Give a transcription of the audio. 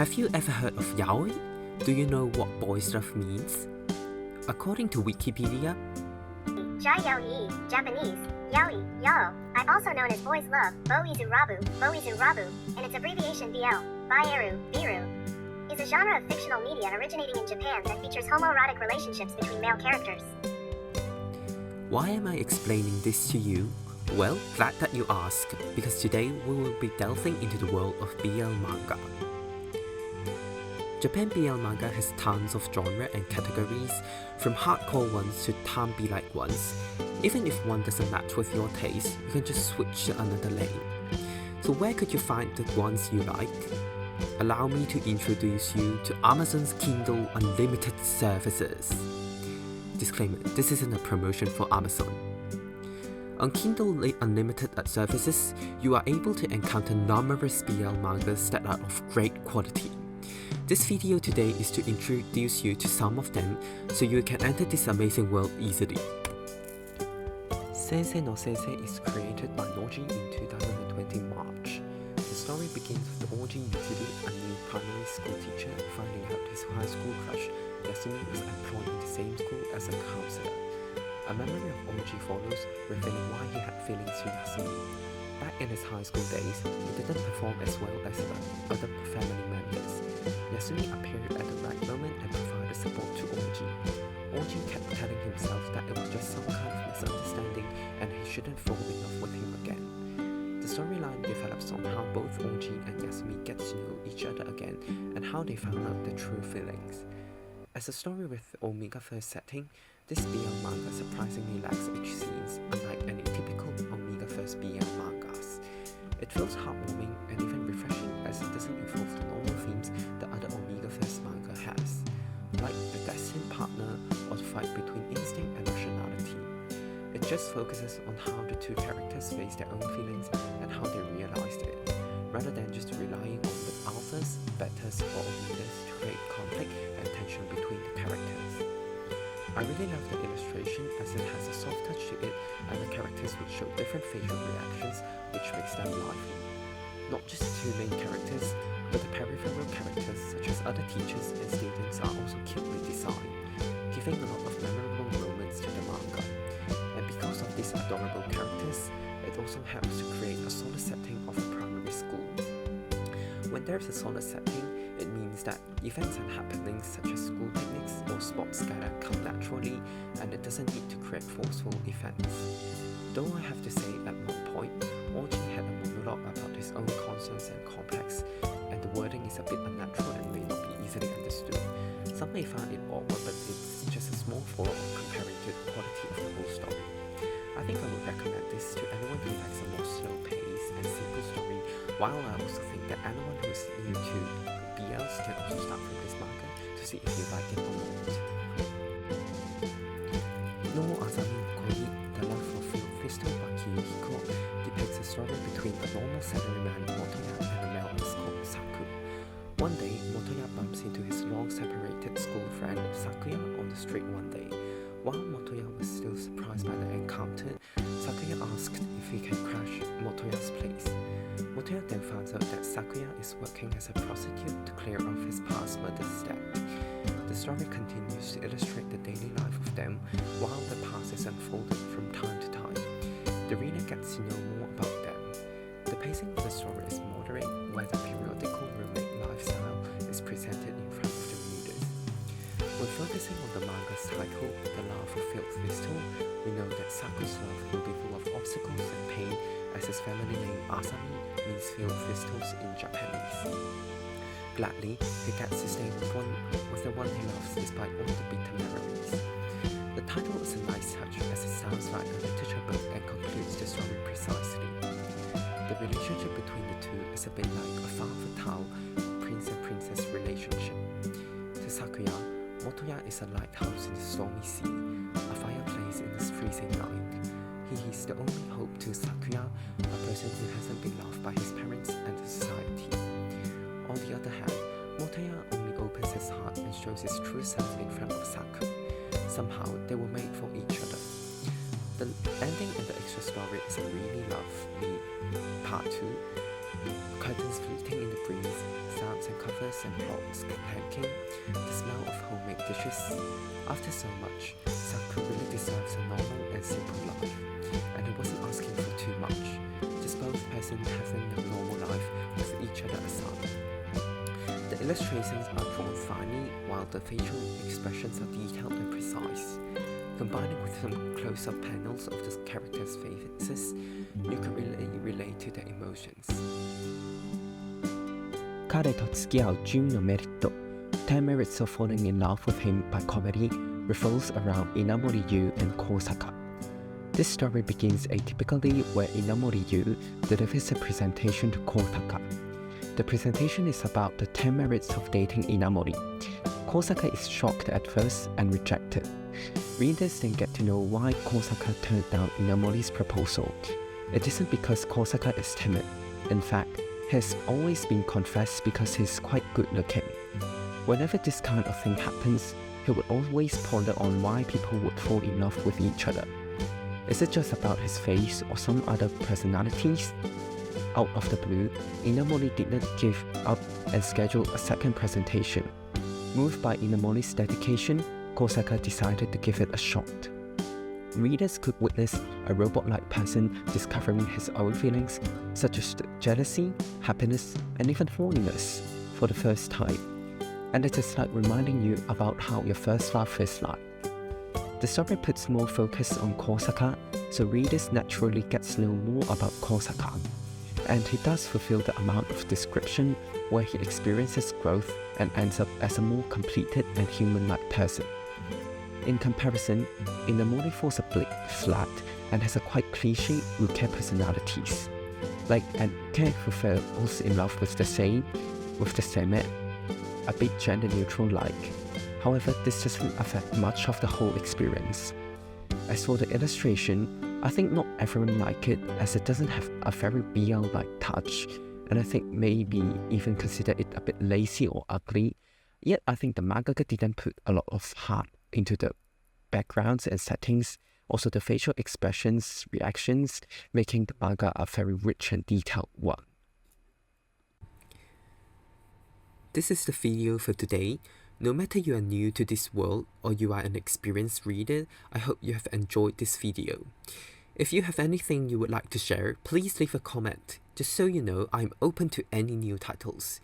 Have you ever heard of yaoi? Do you know what boys love means? According to Wikipedia, Jai-yo-yi, Japanese, yaoi, yao, also known as boys love, boizu-rabu, and its abbreviation BL, baeru, biru, is a genre of fictional media originating in Japan that features homoerotic relationships between male characters. Why am I explaining this to you? Well, glad that you asked, because today we will be delving into the world of BL manga. Japan BL manga has tons of genre and categories, from hardcore ones to time-be-like ones. Even if one doesn't match with your taste, you can just switch to another lane. So where could you find the ones you like? Allow me to introduce you to Amazon's Kindle Unlimited services. Disclaimer, this isn't a promotion for Amazon. On Kindle Unlimited services, you are able to encounter numerous BL mangas that are of great quality. This video today is to introduce you to some of them so you can enter this amazing world easily. 先生のせんせい is created by noji in 2020 March. The story begins with Oji Yutiri, a new primary school teacher, finding out his high school crush, Yasumi, is employed in the same school as a counselor. A memory of Oji follows, revealing why he had feelings to Yasumi. Back in his high school days, he didn't perform as well as the other family members. Yasumi appeared at the right moment and provided support to Oji. Oji kept telling himself that it was just some kind of misunderstanding and he shouldn't fall in love with him again. The storyline develops on how both Oji and Yasumi get to know each other again and how they found out their true feelings. As a story with OMEGAVERSE setting, this BL manga surprisingly lacks edge scenes, unlike any typical OMEGAVERSE BL mangas. It feels heartwarming and even refreshing as it doesn't involve the normal themes the other OMEGAVERSE manga has, like the destined partner or the fight between instinct and rationality. It just focuses on how the two characters face their own feelings and how they realized it, rather than just relying on the alphas, betas, or omegas to create conflict and tension between the characters. I really love the illustration as it has a soft touch to it and the characters would show different facial reactions which makes them lively. Not just the two main characters, but the peripheral characters such as other teachers and students are also cutely designed, giving a lot of memorable moments to the manga. And because of these adorable characters, it also helps to create a solid setting of a primary school. When there's a solid setting, it means that events and happenings such as school picnics or sports gala come naturally and it doesn't need to create forceful events. Though I have to say at one point, Oji had a monologue about his own concerns and complex, and the wording is a bit unnatural and may not be easily understood. Some may find it awkward, but it's just a small flaw comparing to the quality of the whole story. I think I would recommend this to anyone who likes a more slow pace and simple story, while I also think that anyone who is new to BLs can also start from this manga to see if you like it or not.野アザミの恋, The Love of Film Festival by kiゆひこ, depicts a story between a normal salaryman Motoya and a male called Saku. One day, Motoya bumps into his long-separated school friend Sakuya on the street one day. While Motoya was still surprised by the encounter, Sakuya asked if he can crash Motoya's place. Motoya then finds out that Sakuya is working as a prostitute to clear off his past mother's debt. The story continues to illustrate the daily life of them while the past is unfolded from time to time. The reader gets to know more about them. The pacing of the story is moderate, where the periodical roommate lifestyle is presented in front of the readers. When focusing on the manga's title, The Love of Filth Festival, we know that Saku's love will be full of obstacles and pain, as his family name Asami means field thistles in Japanese. Gladly, he gets to stay with the one he loves despite all the bitter memories. The title is a nice touch as it sounds like a literature book and concludes the story precisely. The relationship between the two is a bit like a father-fatale prince and princess relationship. To Sakuya, Motoya is a lighthouse in the stormy sea, a fireplace in the freezing night. He is the only hope to Sakuya, a person who hasn't been loved by his parents and the society. On the other hand, Motoya only opens his heart and shows his true self in front of Saku. Somehow, they were made for each other. The ending and the extra story is a really lovely part 2. Curtains fleeting in the breeze, sounds and cover flavors and plots clanking, the smell of homemade dishes. After so much, Saku really deserves a normal and simple life, and he wasn't asking for too much, just both persons having a normal life with each other aside. The illustrations are drawn finely, while the facial expressions are detailed and precise. Combining with some close-up panels of the characters' faces, you can really relate to their emotions. 彼と付き合う10のメリット 10 merits of falling in love with him by comedy revolves around Inamori Yu and Kosaka. This story begins atypically where Inamori Yu delivers a presentation to Kosaka. The presentation is about the 10 merits of dating Inamori. Kosaka is shocked at first and rejected. Readers then get to know why Kosaka turned down Inamori's proposal. It isn't because Kosaka is timid. In fact, he has always been confessed because he's quite good looking. Whenever this kind of thing happens, he would always ponder on why people would fall in love with each other. Is it just about his face or some other personalities? Out of the blue, Inamori did not give up and scheduled a second presentation. Moved by Inamori's dedication, Kosaka decided to give it a shot. Readers could witness a robot-like person discovering his own feelings, such as jealousy, happiness, and even horniness, for the first time. And it is like reminding you about how your first love is like. The story puts more focus on Kosaka, so readers naturally get to know more about Kosaka. And he does fulfill the amount of description where he experiences growth and ends up as a more completed and human-like person. In comparison, Inamori falls a bit flat and has a quite cliche Uke personalities. Like an Uke who falls in love with the same, a bit gender-neutral like. However, this doesn't affect much of the whole experience. As for the illustration, I think not everyone liked it as it doesn't have a very BL-like touch, and I think maybe even consider it a bit lazy or ugly. Yet I think the mangaka didn't put a lot of heart into the backgrounds and settings, also the facial expressions, reactions, making the manga a very rich and detailed one. This is the video for today. No matter you are new to this world or you are an experienced reader, I hope you have enjoyed this video. If you have anything you would like to share, please leave a comment. Just so you know, I'm open to any new titles.